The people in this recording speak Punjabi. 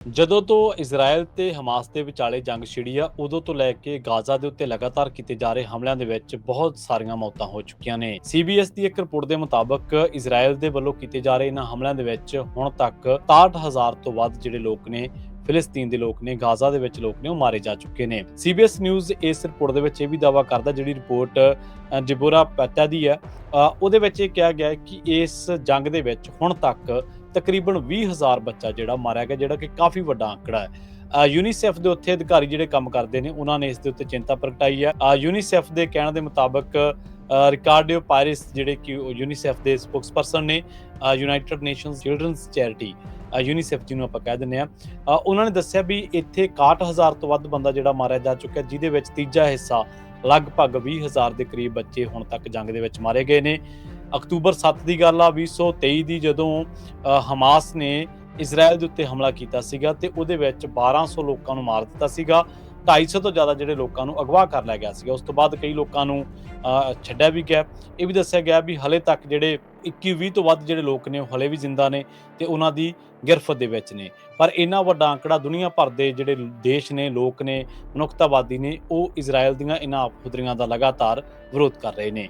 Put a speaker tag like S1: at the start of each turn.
S1: ਜਦੋਂ ਤੋਂ ਇਜ਼ਰਾਈਲ ਤੇ ਹਮਾਸ ਦੇ ਵਿਚਾਲੇ ਜੰਗ ਛਿੜੀ ਆ, ਉਦੋਂ ਤੋਂ ਲੈ ਕੇ ਗਾਜ਼ਾ ਦੇ ਉੱਤੇ ਲਗਾਤਾਰ ਕੀਤੇ ਜਾ ਰਹੇ ਹਮਲਿਆਂ ਦੇ ਵਿੱਚ ਬਹੁਤ ਸਾਰੀਆਂ ਮੌਤਾਂ ਹੋ ਚੁੱਕੀਆਂ ਨੇ। ਸੀਬੀਐਸ ਦੀ ਇੱਕ ਰਿਪੋਰਟ ਦੇ ਮੁਤਾਬਕ ਇਜ਼ਰਾਈਲ ਦੇ ਵੱਲੋਂ ਕੀਤੇ ਜਾ ਰਹੇ ਇਹਨਾਂ ਹਮਲਿਆਂ ਦੇ ਵਿੱਚ ਹੁਣ ਤੱਕ 63,000 ਤੋਂ ਵੱਧ ਜਿਹੜੇ ਲੋਕ ਨੇ, ਫਿਲਿਸਤੀਨ ਦੇ ਲੋਕ ਨੇ, ਗਾਜ਼ਾ ਦੇ ਵਿੱਚ ਲੋਕ ਨੇ, ਉਹ ਮਾਰੇ ਜਾ ਚੁੱਕੇ ਨੇ। ਸੀਬੀਐਸ ਨਿਊਜ਼ ਇਸ ਰਿਪੋਰਟ ਦੇ ਵਿੱਚ ਇਹ ਵੀ ਦਾਅਵਾ ਕਰਦਾ, ਜਿਹੜੀ ਰਿਪੋਰਟ ਡਿਬੋਰਾ ਪੈਟਾ ਦੀ ਹੈ, ਉਹਦੇ ਵਿੱਚ ਇਹ ਕਿਹਾ ਗਿਆ ਹੈ ਕਿ ਇਸ ਜੰਗ ਦੇ ਵਿੱਚ ਹੁਣ ਤੱਕ ਤਕਰੀਬਨ 20,000 ਬੱਚਾ ਜਿਹੜਾ ਮਾਰਿਆ ਗਿਆ, ਜਿਹੜਾ ਕਿ ਕਾਫੀ ਵੱਡਾ ਅੰਕੜਾ ਹੈ। ਯੂਨੀਸੈਫ ਦੇ ਉੱਥੇ ਅਧਿਕਾਰੀ ਜਿਹੜੇ ਕੰਮ ਕਰਦੇ ਨੇ, ਉਹਨਾਂ ਨੇ ਇਸ ਦੇ ਉੱਤੇ ਚਿੰਤਾ ਪ੍ਰਗਟਾਈ ਹੈ। ਯੂਨੀਸੈਫ ਦੇ ਕਹਿਣ ਦੇ ਮੁਤਾਬਕ ਰਿਕਾਰਡੋ ਪਾਇਰਿਸ, ਜਿਹੜੇ ਕਿ ਯੂਨੀਸੈਫ ਦੇ ਸਪੋਕਸਪਰਸਨ ਨੇ, United nations children's charity, UNICEF ਜਿਹਨੂੰ ਆਪਾਂ ਕਹਿ ਦਿੰਦੇ ਆ, ਉਹਨਾਂ ਨੇ ਦੱਸਿਆ ਵੀ ਇੱਥੇ 61,000 ਤੋਂ ਵੱਧ ਬੰਦਾ ਜਿਹੜਾ ਮਾਰਿਆ ਜਾ ਚੁੱਕਿਆ, ਜਿਹਦੇ ਵਿੱਚ ਤੀਜਾ ਹਿੱਸਾ ਲਗਭਗ 20,000 ਦੇ ਕਰੀਬ ਬੱਚੇ ਹੁਣ ਤੱਕ ਜੰਗ ਦੇ ਵਿੱਚ ਮਾਰੇ ਗਏ ਨੇ। ਅਕਤੂਬਰ 7 ਦੀ ਗੱਲ ਆ 2023 ਦੀ, ਜਦੋਂ ਹਮਾਸ ਨੇ ਇਜ਼ਰਾਈਲ ਦੇ ਉੱਤੇ ਹਮਲਾ ਕੀਤਾ ਸੀਗਾ ਤੇ ਉਹਦੇ ਵਿੱਚ 1200 ਲੋਕਾਂ ਨੂੰ ਮਾਰ ਦਿੱਤਾ ਸੀਗਾ। 250 ਤੋਂ ਜ਼ਿਆਦਾ ਜਿਹੜੇ ਲੋਕਾਂ ਨੂੰ ਅਗਵਾ ਕਰ ਲਿਆ ਗਿਆ ਸੀਗਾ। ਉਸ ਤੋਂ ਬਾਅਦ ਕਈ ਲੋਕਾਂ ਨੂੰ ਛੱਡਿਆ ਵੀ ਗਿਆ। ਇਹ ਵੀ ਦੱਸਿਆ ਗਿਆ ਵੀ ਹਲੇ ਤੱਕ ਜਿਹੜੇ 21-20 ਤੋਂ ਵੱਧ ਜਿਹੜੇ ਲੋਕ ਨੇ, ਉਹ ਹਲੇ ਵੀ ਜ਼ਿੰਦਾ ਨੇ ਤੇ ਉਹਨਾਂ ਦੀ ਗਿਰਫਤ ਦੇ ਵਿੱਚ ਨੇ। ਪਰ ਇੰਨਾ ਵੱਡਾ ਅੰਕੜਾ ਦੁਨੀਆ ਭਰ ਦੇ ਜਿਹੜੇ ਦੇਸ਼ ਨੇ, ਲੋਕ ਨੇ, ਮਨੁੱਖਤਾਵਾਦੀ ਨੇ, ਉਹ ਇਜ਼ਰਾਈਲ ਦੀਆਂ ਇਹਨਾਂ ਆਪਹੁਦਰੀਆਂ ਦਾ ਲਗਾਤਾਰ ਵਿਰੋਧ ਕਰ ਰਹੇ ਨੇ।